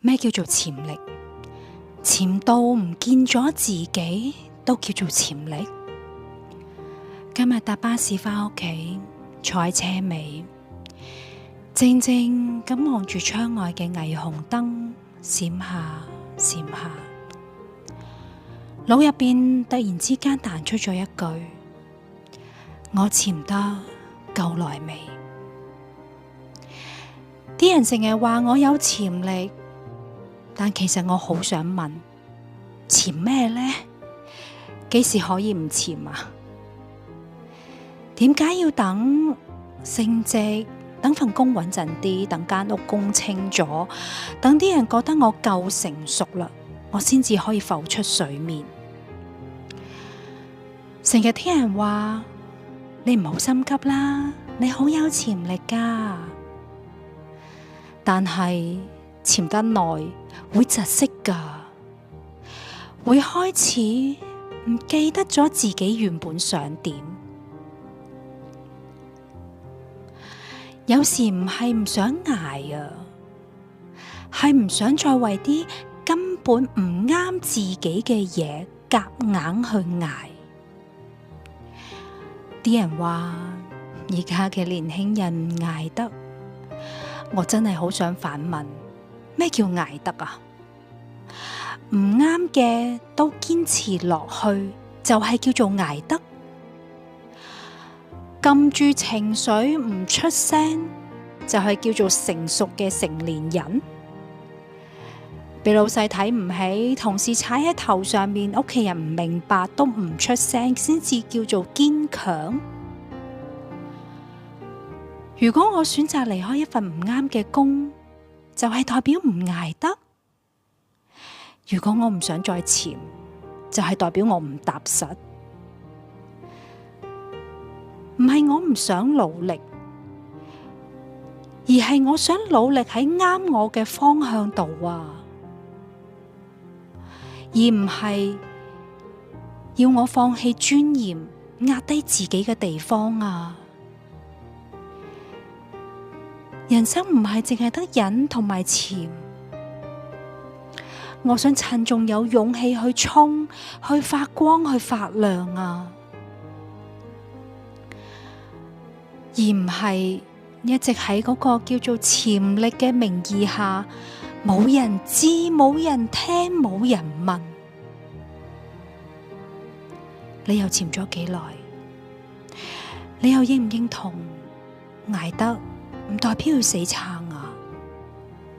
咩叫做潛力？潛到唔見咗自己都叫做潛力？今日搭巴士返屋企，坐喺車尾，靜靜咁望住窗外嘅霓虹燈閃下閃下，腦入邊突然之間彈出咗一句：我潛得夠耐未？啲人成日話我有潛力，但其實我好想問，潛咩呢？幾時可以唔潛啊？點解要等升職，等份工穩陣啲，等間屋供清咗，等啲人覺得我夠成熟啦，我先至可以浮出水面？成日聽人話你唔好心急啦，你好有潛力㗎，但係潛得耐會窒息㗎，會開始唔記得咗自己原本想點。有時唔係唔想捱啊，係唔想再為啲根本唔啱自己嘅嘢夾硬去捱。啲人話而家嘅年輕人唔捱得，我真係好想反問，咩叫捱得啊？唔啱嘅都堅持落去，就係叫做捱得？撳住情緒唔出聲，就係叫做成熟嘅成年人？被老細睇唔起，同事踩喺頭上面，屋企人唔明白都唔出聲，先至叫做堅強？如果我選擇離開一份唔啱嘅工，就係代表唔捱得？如果我唔想再潛，就係代表我唔踏實？唔係我唔想努力，而係我想努力喺啱我嘅方向度啊，而唔係要我放棄尊嚴，壓低自己嘅地方啊。人生唔係淨係得忍同埋潛，我想趁仲有勇氣去衝，去發光，去發亮啊，而唔係一直喺嗰個叫做潛力嘅名義下，冇人知，冇人聽，冇人問。你又潛咗幾耐？你又認唔認同捱得唔代表要死撐？